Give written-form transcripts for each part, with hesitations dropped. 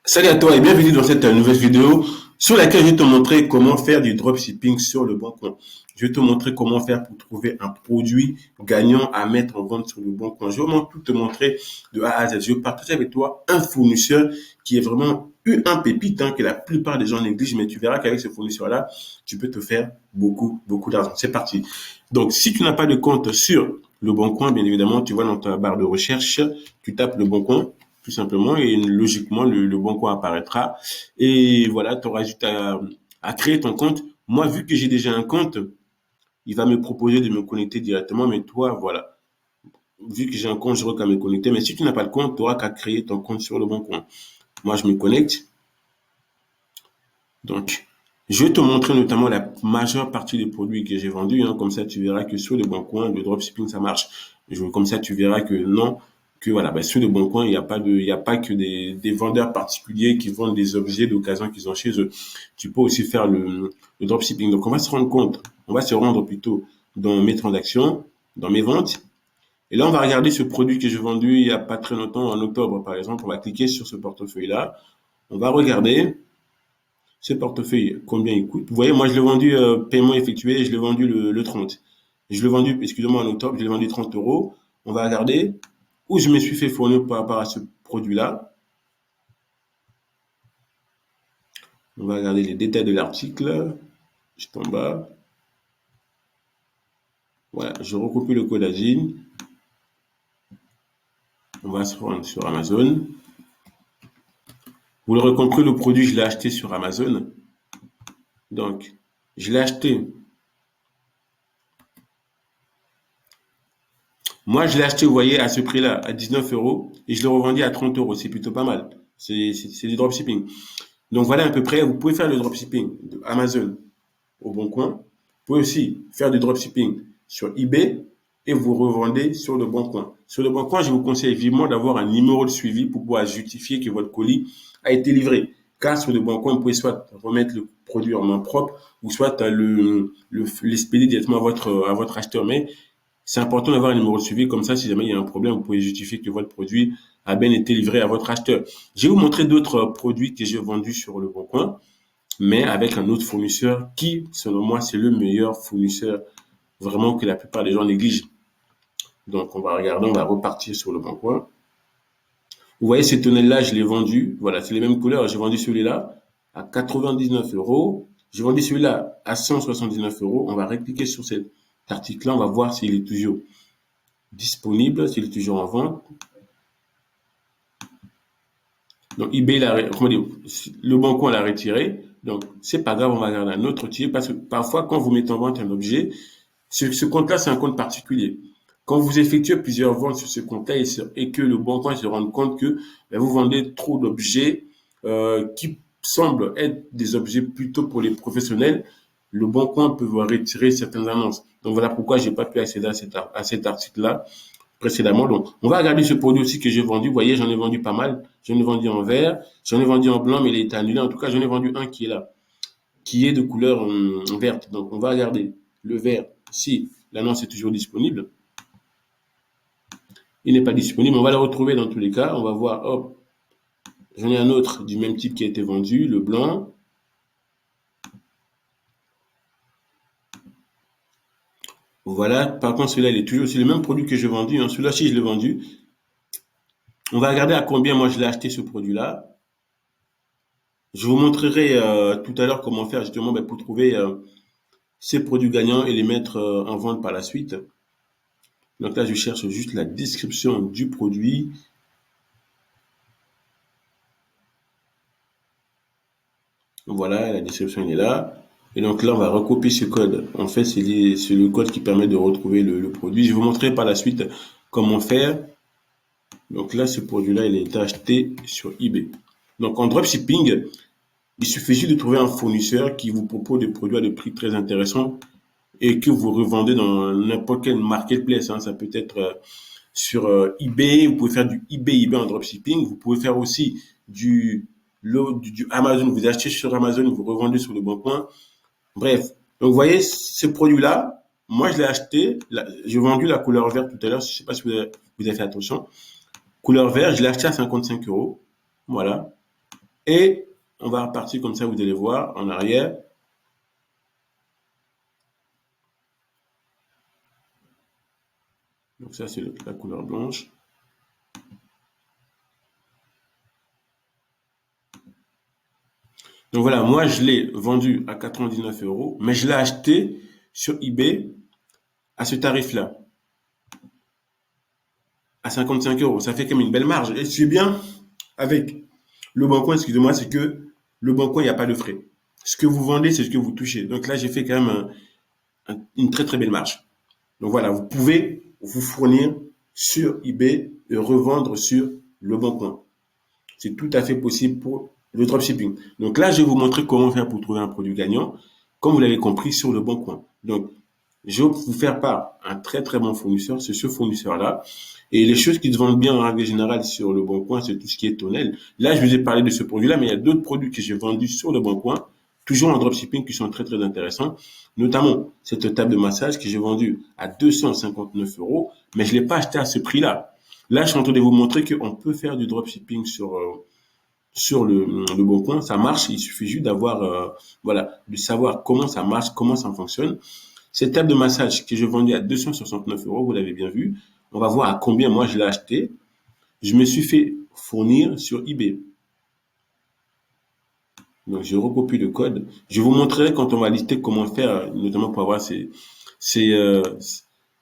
Salut à toi et bienvenue dans cette nouvelle vidéo sur laquelle je vais te montrer comment faire du dropshipping sur le bon coin. Je vais te montrer comment faire pour trouver un produit gagnant à mettre en vente sur le bon coin. Je vais vraiment tout te montrer de A à Z. Je vais partager avec toi un fournisseur qui est vraiment un pépite que la plupart des gens négligent, mais tu verras qu'avec ce fournisseur-là, tu peux te faire beaucoup d'argent. C'est parti. Donc, si tu n'as pas de compte sur le bon coin, bien évidemment, tu vas dans ta barre de recherche, tu tapes le bon coin tout simplement, et logiquement, le bon coin apparaîtra. Et voilà, tu auras juste à créer ton compte. Moi, vu que j'ai déjà un compte, il va me proposer de me connecter directement, mais toi, voilà, vu que j'ai un compte, je n'aurai qu'à me connecter. Mais si tu n'as pas de compte, tu auras qu'à créer ton compte sur le bon coin. Moi, je me connecte. Donc, je vais te montrer notamment la majeure partie des produits que j'ai vendus. Comme ça, tu verras que sur le bon coin, le dropshipping, ça marche. Comme ça, tu verras que non, que voilà, sur le bon coin, il y a pas que des vendeurs particuliers qui vendent des objets d'occasion qu'ils ont chez eux. Tu peux aussi faire le dropshipping. Donc, on va se rendre plutôt dans mes transactions, dans mes ventes. Et là, on va regarder ce produit que j'ai vendu il y a pas très longtemps, en octobre, par exemple. On va cliquer sur ce portefeuille-là. On va regarder ce portefeuille, combien il coûte. Vous voyez, moi, je l'ai vendu paiement effectué, je l'ai vendu le 30. Je l'ai vendu, excusez-moi, en octobre, je l'ai vendu 30 euros. On va regarder où je me suis fait fournir par rapport à ce produit-là. On va regarder les détails de l'article. Juste en bas. Voilà, je recopie le code ASIN. On va se rendre sur Amazon. Vous l'aurez compris, le produit, je l'ai acheté sur Amazon. Donc, je l'ai acheté. Moi, je l'ai acheté, vous voyez, à ce prix-là, à 19 euros, et je l'ai revendu à 30 euros. C'est plutôt pas mal. C'est du dropshipping. Donc voilà à peu près, vous pouvez faire le dropshipping de Amazon au bon coin. Vous pouvez aussi faire du dropshipping sur eBay et vous revendez sur le bon coin. Sur le bon coin, je vous conseille vivement d'avoir un numéro de suivi pour pouvoir justifier que votre colis a été livré. Car sur le bon coin, vous pouvez soit remettre le produit en main propre ou soit l'expédier directement à votre acheteur. Mais c'est important d'avoir un numéro de suivi, comme ça, si jamais il y a un problème, vous pouvez justifier que votre produit a bien été livré à votre acheteur. Je vais vous montrer d'autres produits que j'ai vendus sur le bon coin, mais avec un autre fournisseur qui, selon moi, c'est le meilleur fournisseur vraiment que la plupart des gens négligent. Donc, on va regarder, on va repartir sur le bon coin. Vous voyez, ces tonnelles-là, je l'ai vendu. Voilà, c'est les mêmes couleurs. J'ai vendu celui-là à 99 euros. J'ai vendu celui-là à 179 euros. On va répliquer sur cet article-là. On va voir s'il est toujours disponible, s'il est toujours en vente. Donc, eBay, le bon coin l'a retiré. Donc, c'est pas grave, on va garder un autre tir parce que parfois, quand vous mettez en vente un objet, ce compte-là, c'est un compte particulier. Quand vous effectuez plusieurs ventes sur ce compte-là et que le bon coin se rend compte que vous vendez trop d'objets qui semblent être des objets plutôt pour les professionnels, le bon coin peut vous retirer certaines annonces. Donc voilà pourquoi j'ai pas pu accéder à cet article-là précédemment. Donc, on va regarder ce produit aussi que j'ai vendu. Vous voyez, j'en ai vendu pas mal. J'en ai vendu en vert, j'en ai vendu en blanc, mais il a été annulé. En tout cas, j'en ai vendu un qui est là, qui est de couleur verte. Donc, on va regarder le vert. Si l'annonce est toujours disponible, il n'est pas disponible. On va le retrouver dans tous les cas. On va voir, hop, j'en ai un autre du même type qui a été vendu, le blanc. Voilà. Par contre, celui-là, il est toujours, c'est le même produit que j'ai vendu. Celui-là, si je l'ai vendu. On va regarder à combien moi je l'ai acheté ce produit-là. Je vous montrerai tout à l'heure comment faire justement pour trouver ces produits gagnants et les mettre en vente par la suite. Donc là, je cherche juste la description du produit. Voilà, la description elle est là. Et donc là, on va recopier ce code. En fait, c'est le code qui permet de retrouver le produit. Je vais vous montrer par la suite comment faire. Donc là, ce produit-là, il est acheté sur eBay. Donc en dropshipping, il suffit juste de trouver un fournisseur qui vous propose des produits à des prix très intéressants et que vous revendez dans n'importe quel marketplace. Ça peut être sur eBay, vous pouvez faire du eBay en dropshipping, vous pouvez faire aussi du Amazon, vous achetez sur Amazon, vous revendez sur le bon coin. Bref, donc vous voyez ce produit-là, moi je l'ai acheté, j'ai vendu la couleur verte tout à l'heure, je ne sais pas si vous avez fait attention. Couleur verte, je l'ai acheté à 55 euros. Voilà. Et on va repartir comme ça, vous allez voir en arrière. Donc ça, c'est la couleur blanche. Donc voilà, moi, je l'ai vendu à 99 euros, mais je l'ai acheté sur eBay à ce tarif-là, à 55 euros. Ça fait quand même une belle marge. Et ce qui est bien avec le Bon Coin, excusez-moi, c'est que le Bon Coin, il n'y a pas de frais. Ce que vous vendez, c'est ce que vous touchez. Donc là, j'ai fait quand même une très très belle marge. Donc voilà, vous pouvez vous fournir sur eBay et revendre sur le Bon Coin. C'est tout à fait possible pour le dropshipping. Donc là, je vais vous montrer comment faire pour trouver un produit gagnant, comme vous l'avez compris sur le Bon Coin. Donc, je vais vous faire part un très très bon fournisseur, c'est ce fournisseur-là. Et les choses qui se vendent bien en règle générale sur le Bon Coin, c'est tout ce qui est tonnelle. Là, je vous ai parlé de ce produit-là, mais il y a d'autres produits que j'ai vendus sur le Bon Coin, toujours en dropshipping, qui sont très très intéressants. Notamment cette table de massage que j'ai vendue à 259 euros, mais je ne l'ai pas acheté à ce prix-là. Là, je suis en train de vous montrer qu'on peut faire du dropshipping sur le Bon Coin. Ça marche, il suffit juste d'avoir, voilà, de savoir comment ça marche, comment ça fonctionne. Cette table de massage que j'ai vendue à 269 euros, vous l'avez bien vu. On va voir à combien moi je l'ai acheté. Je me suis fait fournir sur eBay. Donc, je recopie le code. Je vous montrerai quand on va lister comment faire, notamment pour avoir ces, euh,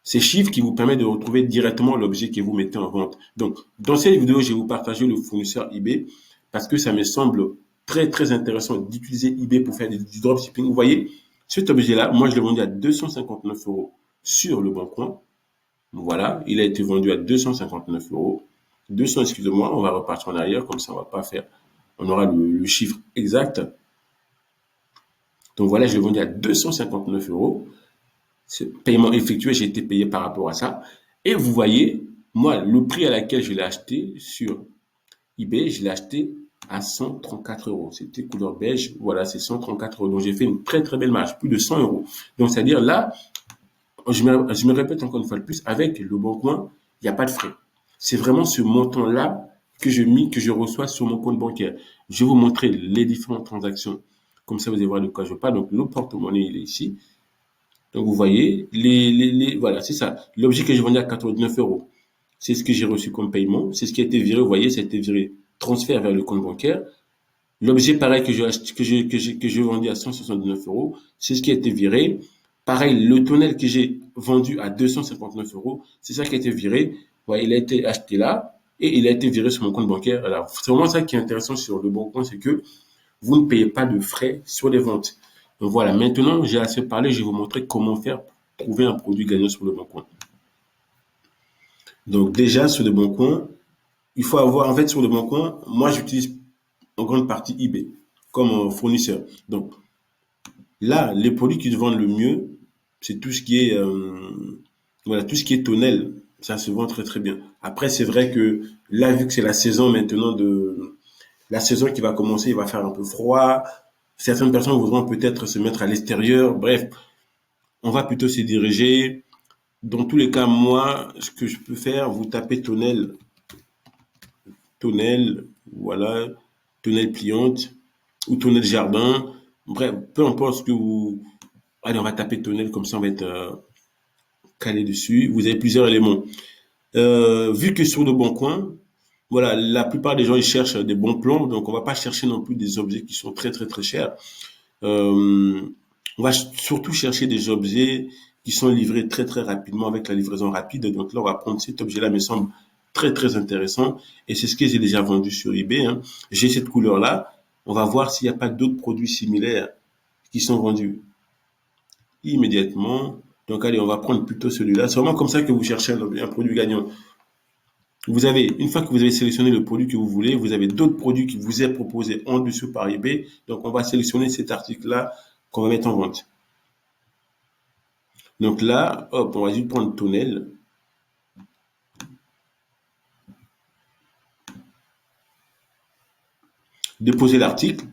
ces chiffres qui vous permettent de retrouver directement l'objet que vous mettez en vente. Donc, dans cette vidéo, je vais vous partager le fournisseur eBay parce que ça me semble très, très intéressant d'utiliser eBay pour faire du dropshipping. Vous voyez, cet objet-là, moi, je l'ai vendu à 259 euros sur le Bon Coin. Voilà, il a été vendu à 259 euros. 200, excusez-moi, on va repartir en arrière, comme ça on va pas faire. On aura le chiffre exact. Donc voilà, je l'ai vendu à 259 euros. Ce paiement effectué, j'ai été payé par rapport à ça. Et vous voyez, moi, le prix à laquelle je l'ai acheté sur eBay, je l'ai acheté à 134 euros. C'était couleur beige. Voilà, c'est 134 euros. Donc j'ai fait une très très belle marge, plus de 100 euros. Donc c'est-à-dire là, je me répète encore une fois de plus, avec le Bon Coin, il n'y a pas de frais. C'est vraiment ce montant-là que je reçois sur mon compte bancaire. Je vais vous montrer les différentes transactions. Comme ça, vous allez voir de quoi je parle. Donc, le porte-monnaie, il est ici. Donc, vous voyez, voilà, c'est ça. L'objet que je vendais à 89 euros, c'est ce que j'ai reçu comme paiement. C'est ce qui a été viré. Vous voyez, ça a été viré. Transfert vers le compte bancaire. L'objet, pareil, que j'ai vendu à 169 euros, c'est ce qui a été viré. Pareil, le tonnel que j'ai vendu à 259 euros, c'est ça qui a été viré. Ouais, il a été acheté là et il a été viré sur mon compte bancaire. Alors, c'est vraiment ça qui est intéressant sur le Bon Coin, c'est que vous ne payez pas de frais sur les ventes. Donc voilà, maintenant, j'ai assez parlé, je vais vous montrer comment faire pour trouver un produit gagnant sur le Bon Coin. Donc déjà, sur le Bon Coin, il faut avoir, en fait, sur le Bon Coin, moi, j'utilise en grande partie eBay comme fournisseur. Donc là, les produits qui se vendent le mieux, c'est tout ce qui est voilà, tout ce qui est tonnelle, ça se vend très très bien. Après, c'est vrai que là, vu que c'est la saison maintenant de la saison qui va commencer, il va faire un peu froid. Certaines personnes voudront peut-être se mettre à l'extérieur. Bref, on va plutôt se diriger. Dans tous les cas, moi, ce que je peux faire, vous tapez tonnelle, tonnelle, voilà, tonnelle pliante ou tonnelle jardin. Bref, peu importe ce que vous. Allez, on va taper tonnelle, comme ça on va être calé dessus. Vous avez plusieurs éléments. Vu que sur le Bon Coin, voilà, la plupart des gens ils cherchent des bons plans, donc on va pas chercher non plus des objets qui sont très très très chers. Euh, on va surtout chercher des objets qui sont livrés très très rapidement avec la livraison rapide. Donc là, on va prendre cet objet-là, me semble très très intéressant et c'est ce que j'ai déjà vendu sur eBay. Hein. J'ai cette couleur-là. On va voir s'il n'y a pas d'autres produits similaires qui sont vendus immédiatement. Donc allez, on va prendre plutôt celui-là. C'est vraiment comme ça que vous cherchez un produit gagnant. Vous avez, une fois que vous avez sélectionné le produit que vous voulez, vous avez d'autres produits qui vous est proposés en dessous par eBay. Donc, on va sélectionner cet article-là qu'on va mettre en vente. Donc là, hop, on va juste prendre tonnelle. Déposer l'article.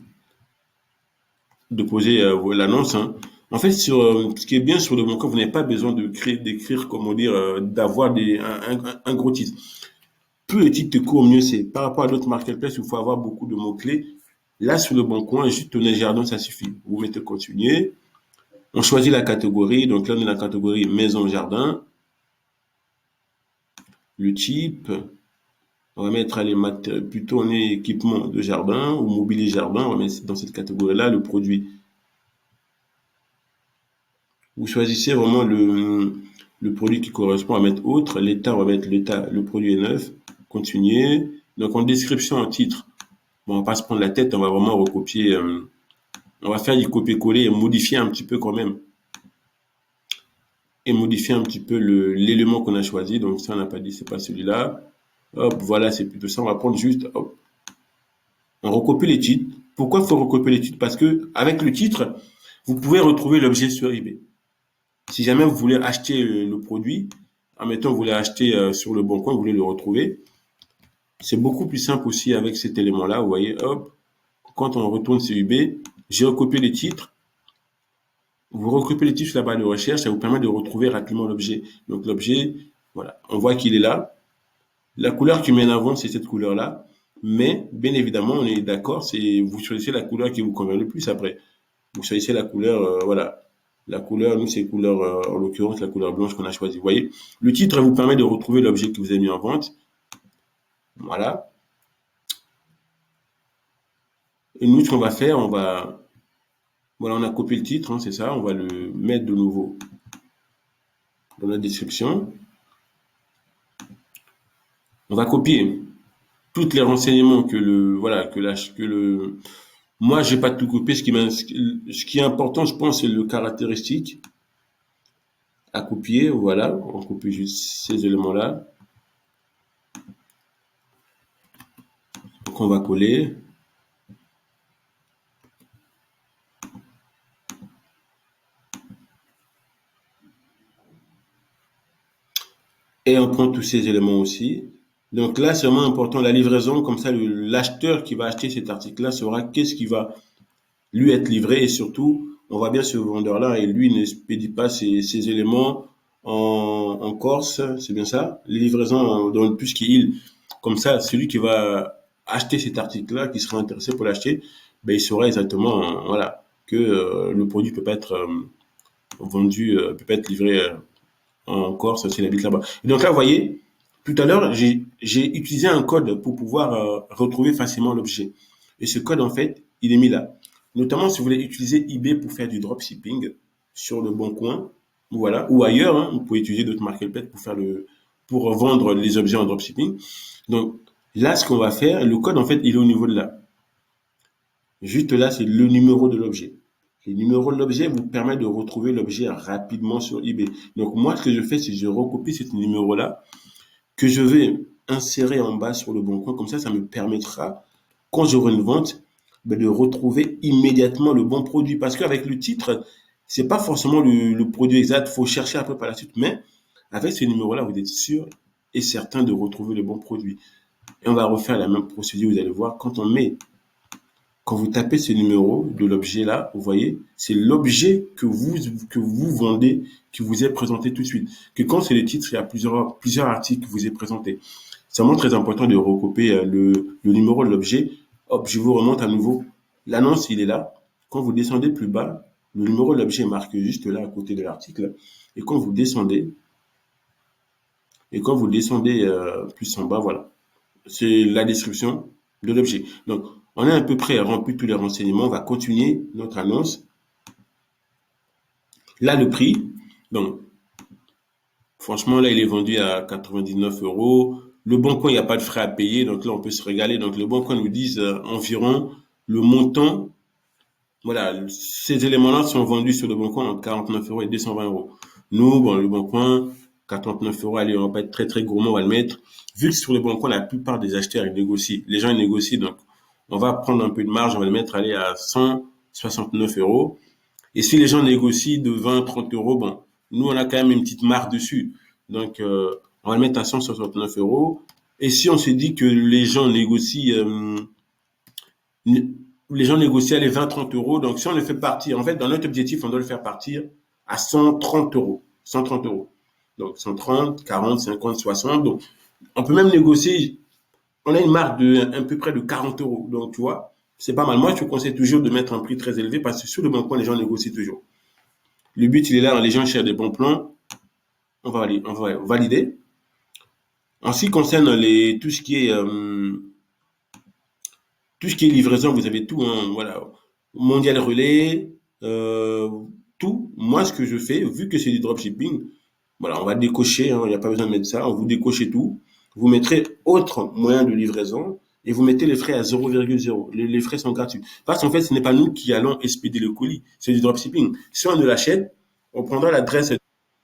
Déposer l'annonce. Hein. En fait, ce qui est bien sur le Bon Coin, vous n'avez pas besoin d'écrire, comment dire, d'avoir un gros titre. Plus le titre te court, mieux c'est. Par rapport à d'autres marketplaces, il faut avoir beaucoup de mots-clés. Là, sur le bon coin, juste tourner jardin, ça suffit. Vous mettez continuer. On choisit la catégorie. Donc là, on est dans la catégorie maison jardin. Le type, on va mettre plutôt on est équipement de jardin ou mobilier jardin. On va mettre dans cette catégorie-là le produit. Vous choisissez vraiment le produit qui correspond à mettre autre. L'état, on va mettre l'état, le produit est neuf. Continuer. Donc en description, en titre, bon, on va pas se prendre la tête, on va vraiment recopier. On va faire du copier-coller et modifier un petit peu quand même. Et modifier un petit peu l'élément qu'on a choisi. Donc ça, on n'a pas dit, c'est pas celui-là. Hop, voilà, c'est plutôt ça. On va prendre juste, hop, on recopie les titres. Pourquoi il faut recopier les titres? Parce que avec le titre, vous pouvez retrouver l'objet sur eBay. Si jamais vous voulez acheter le produit, admettons vous voulez acheter sur le bon coin, vous voulez le retrouver, c'est beaucoup plus simple aussi avec cet élément-là. Vous voyez, hop, quand on retourne sur eBay, j'ai recopié les titres. Vous recopiez les titres sur la barre de recherche, ça vous permet de retrouver rapidement l'objet. Donc l'objet, voilà, on voit qu'il est là. La couleur qui met en avant, c'est cette couleur-là. Mais, bien évidemment, on est d'accord, c'est vous choisissez la couleur qui vous convient le plus après. Vous choisissez la couleur, voilà. La couleur, nous, c'est couleur, en l'occurrence, la couleur blanche qu'on a choisie. Vous voyez, le titre vous permet de retrouver l'objet que vous avez mis en vente. Voilà. Et nous, ce qu'on va faire, voilà, on a copié le titre, hein, c'est ça. On va le mettre de nouveau dans la description. On va copier tous les renseignements voilà, moi, j'ai pas tout copié. Ce qui est important, je pense, c'est le caractéristique à copier. Voilà, on copie juste ces éléments-là. Donc, on va coller. Et on prend tous ces éléments aussi. Donc là, c'est vraiment important, la livraison, comme ça, l'acheteur qui va acheter cet article-là saura qu'est-ce qui va lui être livré et surtout, on va bien ce vendeur-là et lui ne expédie pas ces éléments en Corse, c'est bien ça? Les livraisons dans le plus qu'il, comme ça, celui qui va acheter cet article-là, qui sera intéressé pour l'acheter, ben, il saura exactement, voilà, que le produit peut pas être vendu, peut pas être livré en Corse s'il habite là-bas. Et donc là, vous voyez, tout à l'heure, j'ai utilisé un code pour pouvoir retrouver facilement l'objet. Et ce code, en fait, il est mis là. Notamment si vous voulez utiliser eBay pour faire du dropshipping sur le bon coin, voilà, ou ailleurs, hein, vous pouvez utiliser d'autres marketplaces pour vendre les objets en dropshipping. Donc là, ce qu'on va faire, le code, en fait, il est au niveau de là. Juste là, c'est le numéro de l'objet. Le numéro de l'objet vous permet de retrouver l'objet rapidement sur eBay. Donc moi, ce que je fais, c'est que je recopie ce numéro-là que je vais insérer en bas sur le bon coin. Comme ça me permettra, quand j'aurai une vente, ben, de retrouver immédiatement le bon produit. Parce qu'avec le titre, c'est pas forcément le produit exact. Faut chercher un peu par la suite. Mais avec ce numéro-là, vous êtes sûr et certain de retrouver le bon produit. Et on va refaire la même procédure. Vous allez voir, quand vous tapez ce numéro de l'objet là, vous voyez, c'est l'objet que vous vendez qui vous est présenté tout de suite. Que quand c'est le titre, il y a plusieurs articles qui vous est présenté. C'est vraiment très important de recopier le numéro de l'objet. Hop, je vous remonte à nouveau. L'annonce, il est là. Quand vous descendez plus bas, le numéro de l'objet est marqué juste là à côté de l'article. Et quand vous descendez, plus en bas, voilà, c'est la description de l'objet. Donc, on est à peu près rempli tous les renseignements. On va continuer notre annonce. Là, le prix. Donc, franchement, là, il est vendu à 99 euros. Le Bon Coin, il n'y a pas de frais à payer. Donc là, on peut se régaler. Donc, le Bon Coin nous dit environ le montant. Voilà, ces éléments-là sont vendus sur le Bon Coin entre 49 euros et 220 euros. Nous, bon, le Bon Coin, 49 euros, allez, on va pas être très, très gourmand, on va le mettre. Vu que sur le Bon Coin, la plupart des acheteurs, ils négocient. Les gens, ils négocient. Donc, on va prendre un peu de marge, on va le mettre, aller à 169 euros. Et si les gens négocient de 20, 30 euros, bon, nous, on a quand même une petite marge dessus. Donc, on va le mettre à 169 euros. Et si on se dit que les gens négocient les 20, 30 euros, donc si on le fait partir, en fait, dans notre objectif, on doit le faire partir à 130 euros. 130 euros. Donc, 130, 40, 50, 60. Donc, on peut même négocier, on a une marge de à peu près de 40 euros. Donc, tu vois, C'est pas mal. Moi, je te conseille toujours de mettre un prix très élevé parce que sur le bon coin, les gens négocient toujours. Le but, il est là, les gens cherchent des bons plans, on va valider. En ce qui concerne tout ce qui est livraison, vous avez tout, hein, voilà. Mondial relais, euh, tout. Moi, ce que je fais, vu que c'est du dropshipping, voilà, on va décocher, hein, il n'y a pas besoin de mettre ça, on vous décochez tout. Vous mettrez autre moyen de livraison et vous mettez les frais à 0,0. Les frais sont gratuits. Parce qu'en fait, ce n'est pas nous qui allons expédier le colis, c'est du dropshipping. Si on ne l'achète, on prendra l'adresse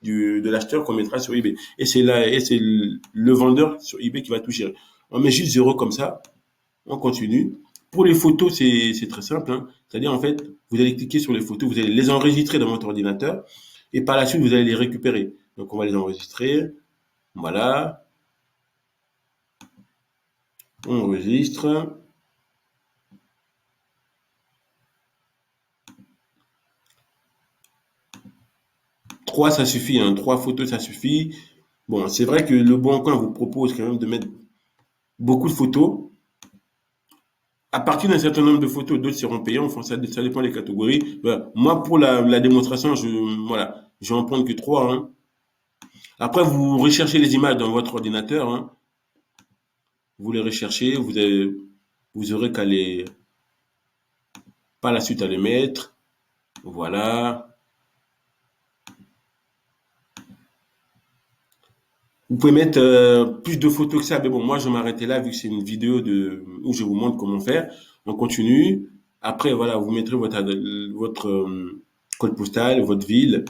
de l'acheteur qu'on mettra sur eBay. Et c'est le vendeur sur eBay qui va tout gérer. On met juste 0 comme ça, on continue. Pour les photos, c'est très simple, hein. C'est-à-dire, en fait, vous allez cliquer sur les photos, vous allez les enregistrer dans votre ordinateur et par la suite, vous allez les récupérer. Donc, on va les enregistrer. Voilà. On enregistre. 3, ça suffit, hein. 3 photos, ça suffit. Bon, c'est vrai que le Bon Coin vous propose quand même de mettre beaucoup de photos. À partir d'un certain nombre de photos, d'autres seront payants. Enfin, ça dépend des catégories. Voilà. Moi, pour la démonstration, voilà, je vais en prendre que 3, hein. Après, vous recherchez les images dans votre ordinateur, hein. Vous les recherchez, vous aurez qu'à les, par la suite à les mettre. Voilà. Vous pouvez mettre plus de photos que ça, mais bon, moi je vais m'arrêter là vu que c'est une vidéo où je vous montre comment faire. On continue. Après, voilà, vous mettrez votre code postal, votre ville.